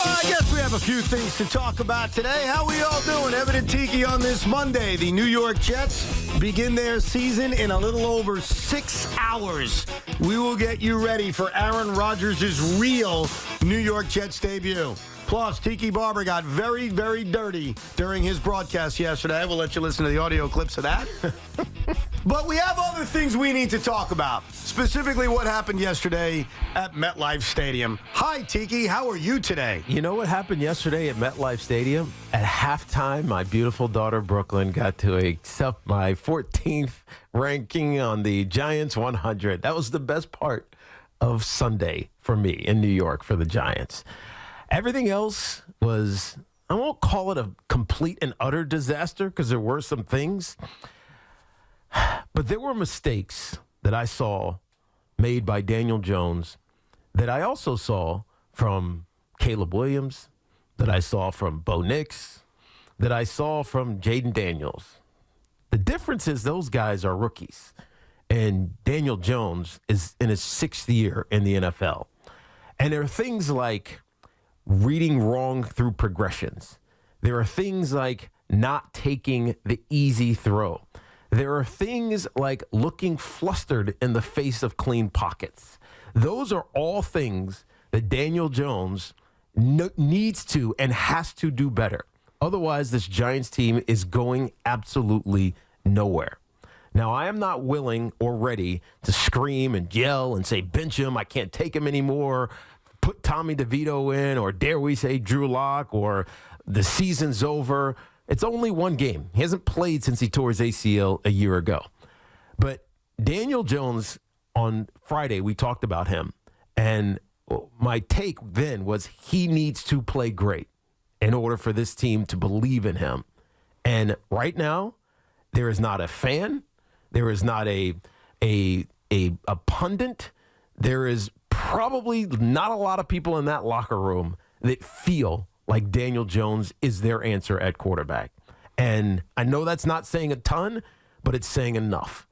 I guess we have a few things to talk about today. How we all doing? Evan and Tiki on this Monday. The New York Jets begin their season in a little over 6 hours. We will get you ready for Aaron Rodgers' real New York Jets debut. Plus, Tiki Barber got very, very dirty during his broadcast yesterday. We'll let you listen to the audio clips of that. But we have other things we need to talk about, specifically what happened yesterday at MetLife Stadium. Hi, Tiki. How are you today? You know what happened yesterday at MetLife Stadium? At halftime, my beautiful daughter, Brooklyn, got to accept my 14th ranking on the Giants 100. That was the best part of Sunday for me in New York for the Giants. Everything else was, I won't call it a complete and utter disaster because there were some things. But there were mistakes that I saw made by Daniel Jones that I also saw from Caleb Williams, that I saw from Bo Nix, that I saw from Jaden Daniels. The difference is those guys are rookies, and Daniel Jones is in his 6th year in the NFL. And there are things like reading wrong through progressions. There are things like not taking the easy throw. There are things like looking flustered in the face of clean pockets. Those are all things that Daniel Jones needs to and has to do better. Otherwise, this Giants team is going absolutely nowhere. Now, I am not willing or ready to scream and yell and say, bench him, I can't take him anymore, put Tommy DeVito in, or dare we say Drew Lock, or the season's over. It's only one game. He hasn't played since he tore his ACL a year ago. But Daniel Jones, on Friday, we talked about him. And my take then was he needs to play great in order for this team to believe in him. And right now, there is not a fan. There is not a pundit. There is probably not a lot of people in that locker room that feel like Daniel Jones is their answer at quarterback. And I know that's not saying a ton, but it's saying enough.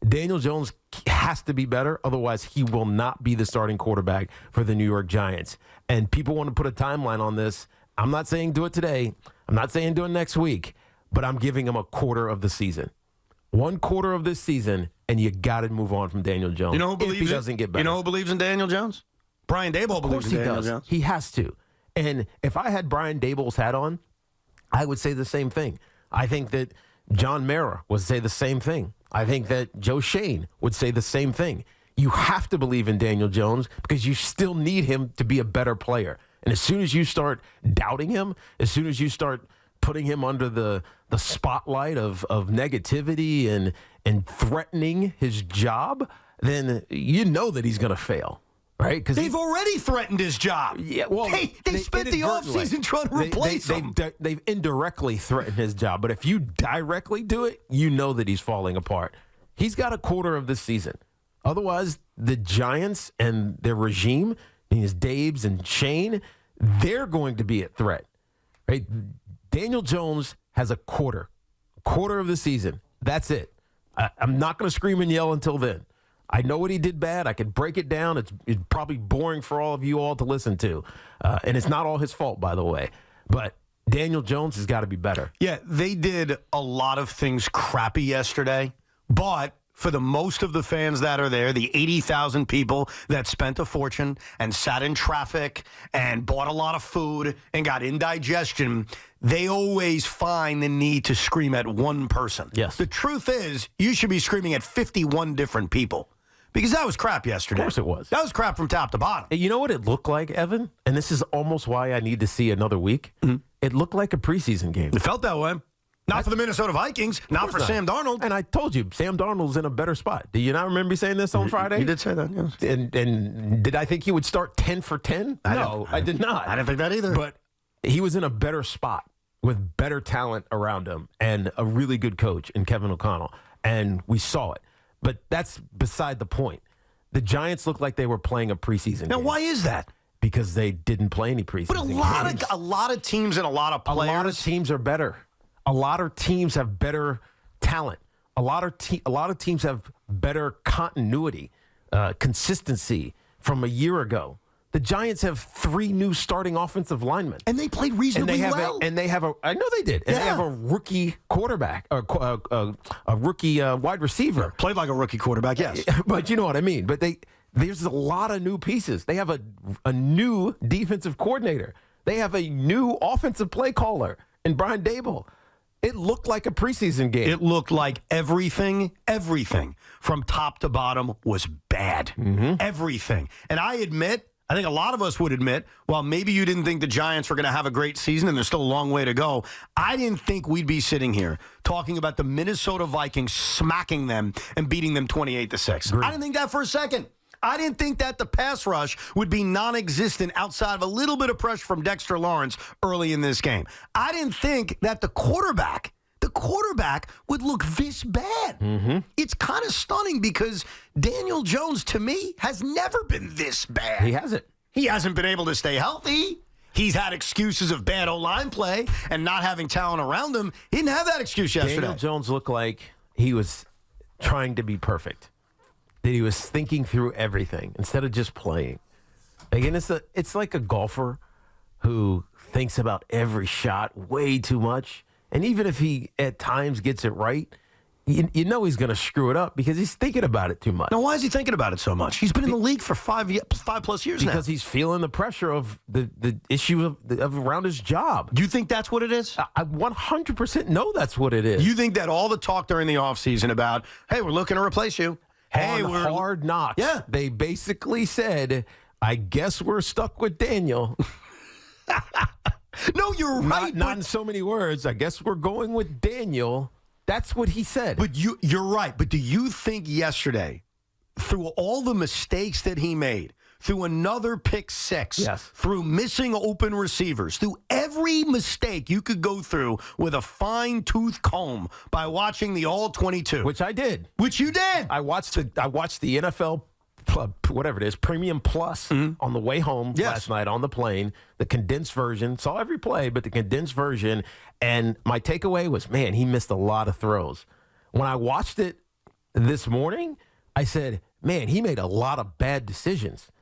Daniel Jones has to be better, otherwise he will not be the starting quarterback for the New York Giants. And people want to put a timeline on this. I'm not saying do it today. I'm not saying do it next week, but I'm giving him a quarter of the season. 1 quarter of this season, and you got to move on from Daniel Jones. You know who believes if he doesn't get better. You know who believes in Daniel Jones? Brian Daboll believes in Daniel Jones. He has to. And if I had Brian Daboll's hat on, I would say the same thing. I think that John Mara would say the same thing. I think that Joe Shane would say the same thing. You have to believe in Daniel Jones because you still need him to be a better player. And as soon as you start doubting him, as soon as you start putting him under the spotlight of negativity and threatening his job, then you know that he's going to fail. Right? Because they've already threatened his job. Yeah, well, they spent the offseason trying to replace him. They've indirectly threatened his job. But if you directly do it, you know that he's falling apart. He's got a quarter of this season. Otherwise, the Giants and their regime, his Dabes and Shane, they're going to be at threat. Right? Daniel Jones has a quarter of the season. That's it. I'm not going to scream and yell until then. I know what he did bad. I could break it down. It's probably boring for all of you all to listen to. And it's not all his fault, by the way. But Daniel Jones has got to be better. Yeah, they did a lot of things crappy yesterday. But for the most of the fans that are there, the 80,000 people that spent a fortune and sat in traffic and bought a lot of food and got indigestion, they always find the need to scream at one person. Yes. The truth is, you should be screaming at 51 different people. Because that was crap yesterday. Of course it was. That was crap from top to bottom. You know what it looked like, Evan? And this is almost why I need to see another week. Mm-hmm. It looked like a preseason game. It felt that way. Not for the Minnesota Vikings. Not for Sam Darnold. And I told you, Sam Darnold's in a better spot. Do you not remember me saying this on Friday? You did say that, yes. And did I think he would start 10 for 10? No, I did not. I didn't think that either. But he was in a better spot with better talent around him and a really good coach in Kevin O'Connell. And we saw it. But that's beside the point. The Giants looked like they were playing a preseason game. Now, why is that? Because they didn't play any preseason games. But a lot of teams and a lot of players. A lot of teams are better. A lot of teams have better talent. A lot of teams have better continuity, consistency from a year ago The Giants have 3 new starting offensive linemen. And they played reasonably well. I know they did. And they have a rookie quarterback, or a rookie wide receiver. Played like a rookie quarterback, yes. But you know what I mean. But there's a lot of new pieces. They have a new defensive coordinator. They have a new offensive play caller in Brian Dable. It looked like a preseason game. It looked like everything from top to bottom was bad. Mm-hmm. Everything. And I think a lot of us would admit, well, maybe you didn't think the Giants were going to have a great season and there's still a long way to go. I didn't think we'd be sitting here talking about the Minnesota Vikings smacking them and beating them 28-6. I didn't think that for a second. I didn't think that the pass rush would be non-existent outside of a little bit of pressure from Dexter Lawrence early in this game. I didn't think that the quarterback would look this bad. Mm-hmm. It's kind of stunning because Daniel Jones, to me, has never been this bad. He hasn't. He hasn't been able to stay healthy. He's had excuses of bad O-line play and not having talent around him. He didn't have that excuse yesterday. Daniel Jones looked like he was trying to be perfect, that he was thinking through everything instead of just playing. Again, it's like a golfer who thinks about every shot way too much. And even if he at times gets it right, you know he's going to screw it up because he's thinking about it too much. Now, why is he thinking about it so much? He's been in the league for 5+ years now. Because he's feeling the pressure of the issue of around his job. You think that's what it is? I 100% know that's what it is. You think that all the talk during the offseason about, hey, we're looking to replace you. Hey, we're Hard Knocks. Yeah. They basically said, I guess we're stuck with Daniel. No, you're right. Not in so many words. I guess we're going with Daniel. That's what he said. But you're right. But do you think yesterday, through all the mistakes that he made, through another pick 6, yes, through missing open receivers, through every mistake you could go through with a fine-tooth comb by watching the All-22. Which I did. Which you did. I watched the NFL whatever it is, Premium Plus on the way home last night on the plane, the condensed version. Saw every play, but the condensed version. And my takeaway was, man, he missed a lot of throws. When I watched it this morning, I said, man, he made a lot of bad decisions.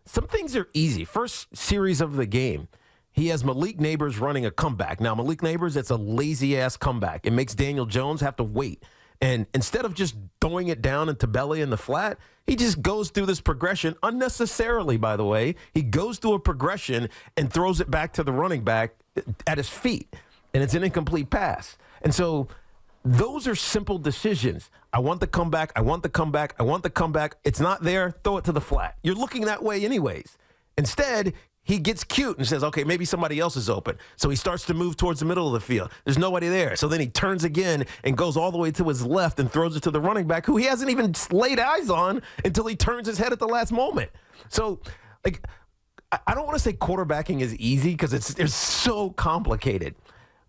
Some things are easy. First series of the game, he has Malik Neighbors running a comeback. Now, Malik Neighbors, it's a lazy-ass comeback. It makes Daniel Jones have to wait. And instead of just throwing it down into belly in the flat, he just goes through this progression, unnecessarily, by the way. He goes through a progression and throws it back to the running back at his feet. And it's an incomplete pass. And so those are simple decisions. I want the comeback. I want the comeback. I want the comeback. It's not there. Throw it to the flat. You're looking that way anyways. Instead, he gets cute and says, okay, maybe somebody else is open. So he starts to move towards the middle of the field. There's nobody there. So then he turns again and goes all the way to his left and throws it to the running back, who he hasn't even laid eyes on until he turns his head at the last moment. So, I don't want to say quarterbacking is easy because it's so complicated.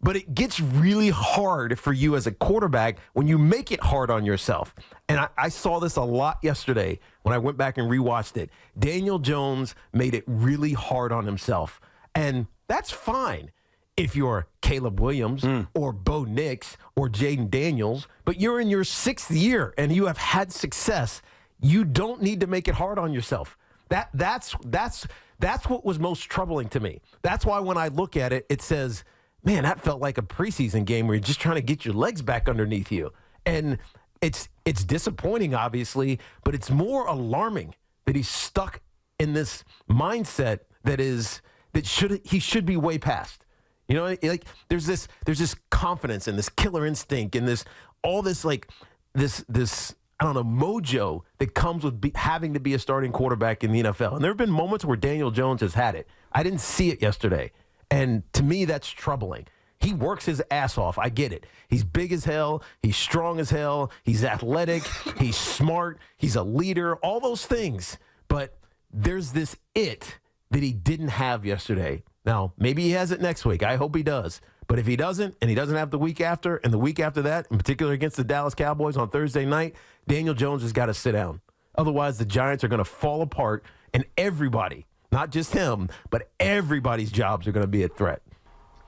But it gets really hard for you as a quarterback when you make it hard on yourself. And I saw this a lot yesterday when I went back and rewatched it. Daniel Jones made it really hard on himself. And that's fine if you're Caleb Williams or Bo Nix or Jaden Daniels. But you're in your 6th year and you have had success. You don't need to make it hard on yourself. That's what was most troubling to me. That's why when I look at it, it says, man, that felt like a preseason game where you're just trying to get your legs back underneath you. And it's disappointing, obviously, but it's more alarming that he's stuck in this mindset he should be way past. You know, like there's this confidence and this killer instinct and this I don't know, mojo that comes with having to be a starting quarterback in the NFL. And there have been moments where Daniel Jones has had it. I didn't see it yesterday. And to me, that's troubling. He works his ass off. I get it. He's big as hell. He's strong as hell. He's athletic. He's smart. He's a leader. All those things. But there's this it that he didn't have yesterday. Now, maybe he has it next week. I hope he does. But if he doesn't, and he doesn't have the week after, and the week after that, in particular against the Dallas Cowboys on Thursday night, Daniel Jones has got to sit down. Otherwise, the Giants are going to fall apart, and everybody, not just him, but everybody's jobs are going to be at threat.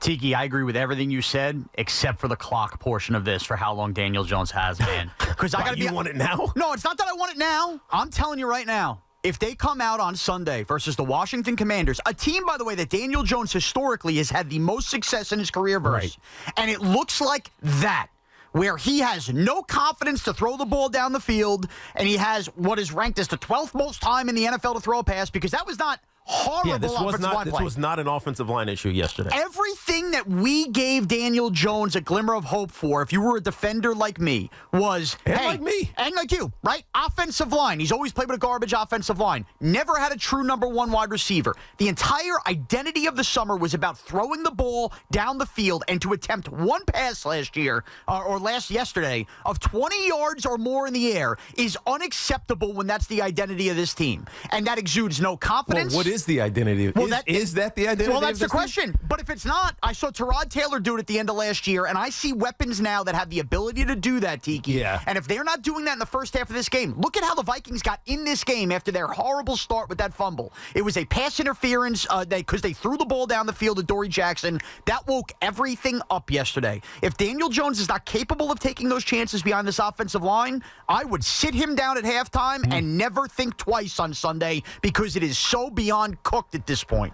Tiki, I agree with everything you said, except for the clock portion of this for how long Daniel Jones has been. Because you want it now? No, it's not that I want it now. I'm telling you right now, if they come out on Sunday versus the Washington Commanders, a team, by the way, that Daniel Jones historically has had the most success in his career versus, and it looks like that, where he has no confidence to throw the ball down the field, and he has what is ranked as the 12th most time in the NFL to throw a pass, because that was not horrible offensive line play. This was not an offensive line issue yesterday. Everything that we gave Daniel Jones a glimmer of hope for, if you were a defender like me, was, like me. And like you, right? Offensive line. He's always played with a garbage offensive line. Never had a true number one wide receiver. The entire identity of the summer was about throwing the ball down the field, and to attempt one pass last year, or yesterday, of 20 yards or more in the air is unacceptable when that's the identity of this team. And that exudes no confidence. Well, what is the identity? Is that the identity? Well, that's the question. But if it's not, I saw Tyrod Taylor do it at the end of last year, and I see weapons now that have the ability to do that, Tiki. Yeah. And if they're not doing that in the first half of this game, look at how the Vikings got in this game after their horrible start with that fumble. It was a pass interference because they threw the ball down the field to Dory Jackson. That woke everything up yesterday. If Daniel Jones is not capable of taking those chances behind this offensive line, I would sit him down at halftime and never think twice on Sunday, because it is so beyond cooked at this point.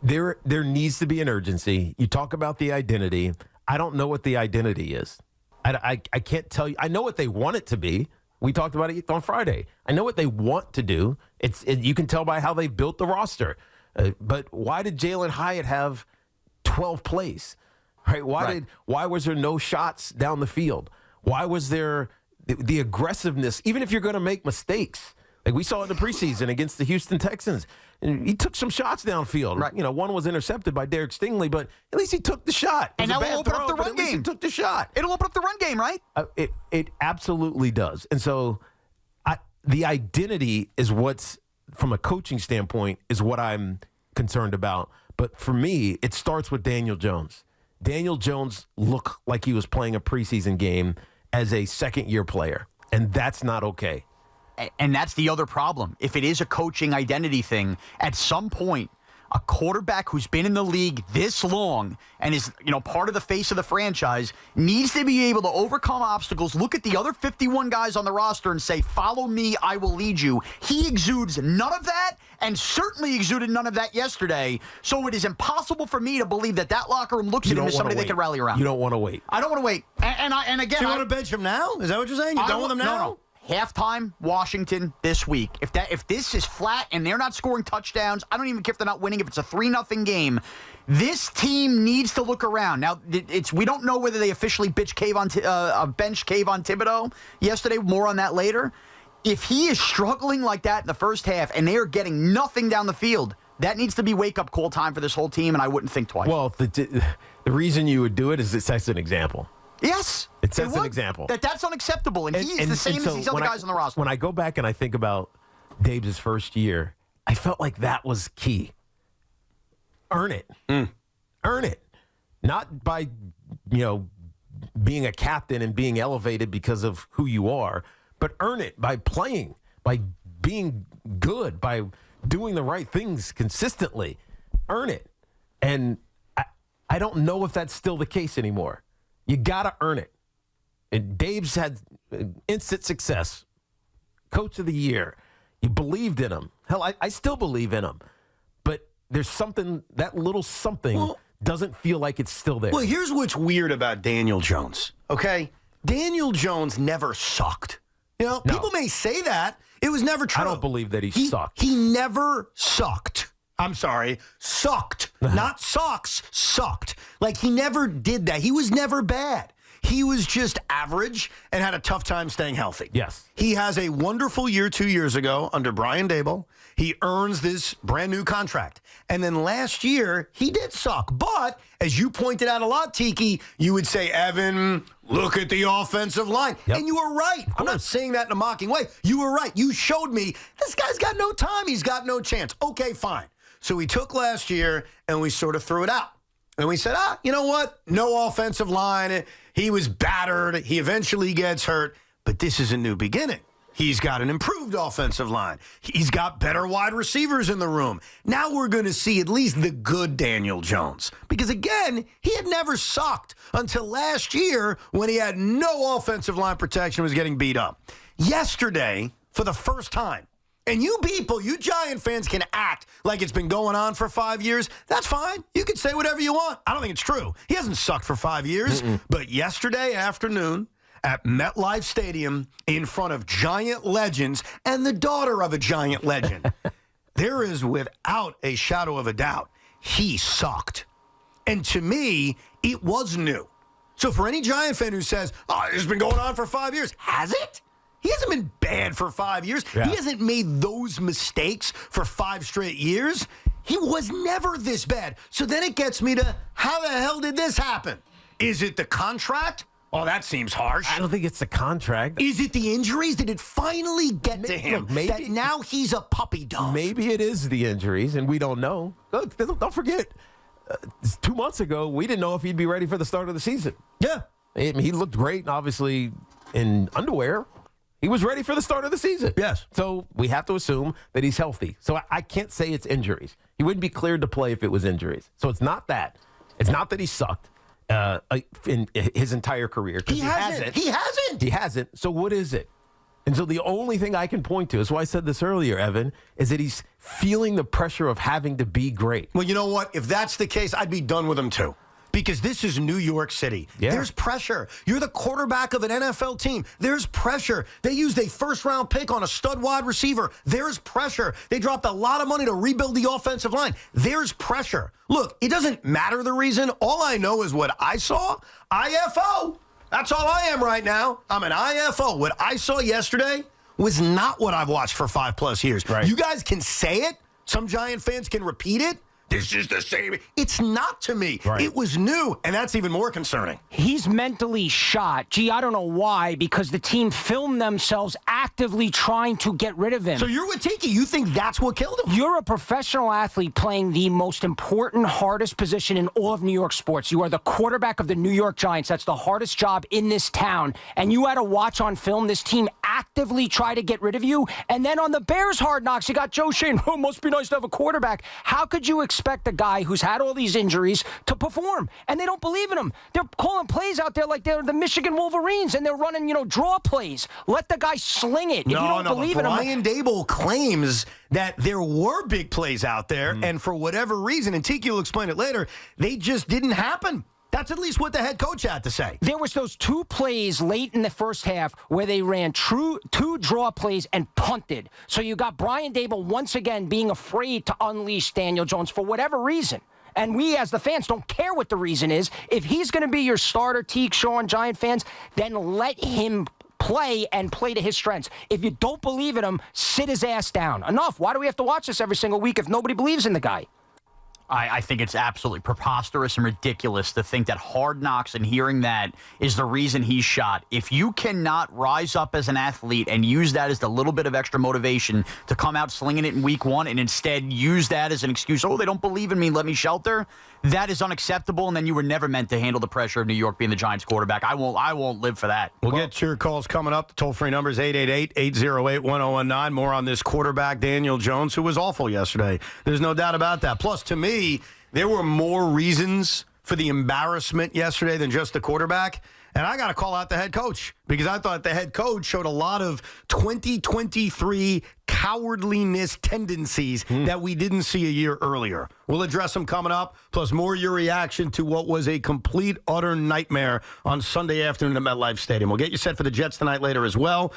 There needs to be an urgency. You talk about the identity. I don't know what the identity is. I can't tell you. I know what they want it to be. We talked about it on Friday. I know what they want to do. You can tell by how they built the roster. But why did Jalen Hyatt have 12 plays? Right? Why was there no shots down the field? Why was there the aggressiveness? Even if you're going to make mistakes, like we saw in the preseason against the Houston Texans, and he took some shots downfield. Right. One was intercepted by Derek Stingley, but at least he took the shot. And that will open up the run game. He took the shot. It'll open up the run game, right? It absolutely does. And so the identity is what's, from a coaching standpoint, is what I'm concerned about. But for me, it starts with Daniel Jones. Daniel Jones looked like he was playing a preseason game as a second-year player, and that's not okay. And that's the other problem. If it is a coaching identity thing, at some point, a quarterback who's been in the league this long and is, part of the face of the franchise needs to be able to overcome obstacles, look at the other 51 guys on the roster and say, follow me, I will lead you. He exudes none of that, and certainly exuded none of that yesterday. So it is impossible for me to believe that locker room looks at him as somebody they can rally around. You don't want to wait. I don't want to wait. And again, so you want to bench him now? Is that what you're saying? You don't want him now? No. Halftime, Washington this week. If this is flat and they're not scoring touchdowns, I don't even care if they're not winning. If it's a 3-0 game, this team needs to look around. Now, we don't know whether they officially bench Kayvon Thibodeau yesterday. More on that later. If he is struggling like that in the first half and they are getting nothing down the field, that needs to be wake-up call time for this whole team, and I wouldn't think twice. Well, the reason you would do it is it sets an example. Yes. It sets an example. That's unacceptable, and he's the same as these other guys on the roster. When I go back and I think about Dave's first year, I felt like that was key. Earn it. Earn it. Not by, being a captain and being elevated because of who you are, but earn it by playing, by being good, by doing the right things consistently. Earn it. And I don't know if that's still the case anymore. You got to earn it. And Dave's had instant success. Coach of the year. You believed in him. Hell, I still believe in him. But there's something, that little something doesn't feel like it's still there. Well, here's what's weird about Daniel Jones, okay? Daniel Jones never sucked. People may say that. It was never true. I don't believe that he sucked. He never sucked. I'm sorry, sucked. Not sucks, sucked. Like, he never did that. He was never bad. He was just average and had a tough time staying healthy. Yes. He has a wonderful year 2 years ago under Brian Daboll. He earns this brand new contract. And then last year, he did suck. But, as you pointed out a lot, Tiki, you would say, Evan, look at the offensive line. Yep. And you were right. I'm not saying that in a mocking way. You were right. You showed me this guy's got no time. He's got no chance. Okay, fine. So we took last year and we sort of threw it out. And we said, you know what? No offensive line. He was battered. He eventually gets hurt. But this is a new beginning. He's got an improved offensive line. He's got better wide receivers in the room. Now we're going to see at least the good Daniel Jones. Because, again, he had never sucked until last year when he had no offensive line protection and was getting beat up. Yesterday, for the first time, And you people, you Giant fans can act like it's been going on for 5 years. That's fine. You can say whatever you want. I don't think it's true. He hasn't sucked for 5 years. But yesterday afternoon at MetLife Stadium in front of Giant legends and the daughter of a Giant legend, there is without a shadow of a doubt, he sucked. And to me, it was new. So for any Giant fan who says, oh, it's been going on for 5 years, has it? He hasn't been bad for 5 years. Yeah. He hasn't made those mistakes for 5 straight years. He was never this bad. So then it gets me to, how the hell did this happen? Is it the contract? Oh, that seems harsh. I don't think it's the contract. Is it the injuries? Did it finally get to him? Look, maybe, that now he's a puppy dog? Maybe it is the injuries, and we don't know. Look, don't forget, 2 months ago, we didn't know if he'd be ready for the start of the season. Yeah. I mean, he looked great, obviously, in underwear. He was ready for the start of the season. Yes. So we have to assume that he's healthy. So I can't say it's injuries. He wouldn't be cleared to play if it was injuries. So it's not that. It's not that he sucked in his entire career. He hasn't. He hasn't. So what is it? And so the only thing I can point to, is why I said this earlier, Evan, is that he's feeling the pressure of having to be great. Well, you know what? If that's the case, I'd be done with him too. Because this is New York City. Yeah. There's pressure. You're the quarterback of an NFL team. There's pressure. They used a first-round pick on a stud wide receiver. There's pressure. They dropped a lot of money to rebuild the offensive line. There's pressure. Look, it doesn't matter the reason. All I know is what I saw. IFO. That's all I am right now. I'm an IFO. What I saw yesterday was not what I've watched for 5+ years. Right. You guys can say it. Some Giant fans can repeat it. This is the same. It's not to me. Right. It was new, and that's even more concerning. He's mentally shot. Gee, I don't know why, because the team filmed themselves actively trying to get rid of him. So you're with Tiki. You think that's what killed him? You're a professional athlete playing the most important, hardest position in all of New York sports. You are the quarterback of the New York Giants. That's the hardest job in this town. And you had to watch on film this team actively try to get rid of you. And then on the Bears Hard Knocks, you got Joe Shane. Oh, must be nice to have a quarterback. How could you expect a guy who's had all these injuries to perform? And they don't believe in him. They're calling plays out there like they're the Michigan Wolverines, and they're running, draw plays. Let the guy sling it. If you don't believe in him. Brian Dable claims that there were big plays out there, and for whatever reason, and Tiki will explain it later, they just didn't happen. That's at least what the head coach had to say. There was those 2 plays late in the first half where they ran two draw plays and punted. So you got Brian Dable once again being afraid to unleash Daniel Jones for whatever reason. And we, as the fans, don't care what the reason is. If he's going to be your starter, Teague, Sean, Giant fans, then let him play and play to his strengths. If you don't believe in him, sit his ass down. Enough. Why do we have to watch this every single week if nobody believes in the guy? I think it's absolutely preposterous and ridiculous to think that Hard Knocks and hearing that is the reason he's shot. If you cannot rise up as an athlete and use that as the little bit of extra motivation to come out slinging it in week 1 and instead use that as an excuse, oh, they don't believe in me, let me shelter, that is unacceptable, and then you were never meant to handle the pressure of New York being the Giants quarterback. I won't live for that. We'll get your calls coming up. The toll-free number is 888-808-1019. More on this quarterback, Daniel Jones, who was awful yesterday. There's no doubt about that. Plus, to me, there were more reasons for the embarrassment yesterday than just the quarterback. And I got to call out the head coach because I thought the head coach showed a lot of 2023 cowardliness tendencies that we didn't see a year earlier. We'll address them coming up, plus more your reaction to what was a complete, utter nightmare on Sunday afternoon at MetLife Stadium. We'll get you set for the Jets tonight later as well.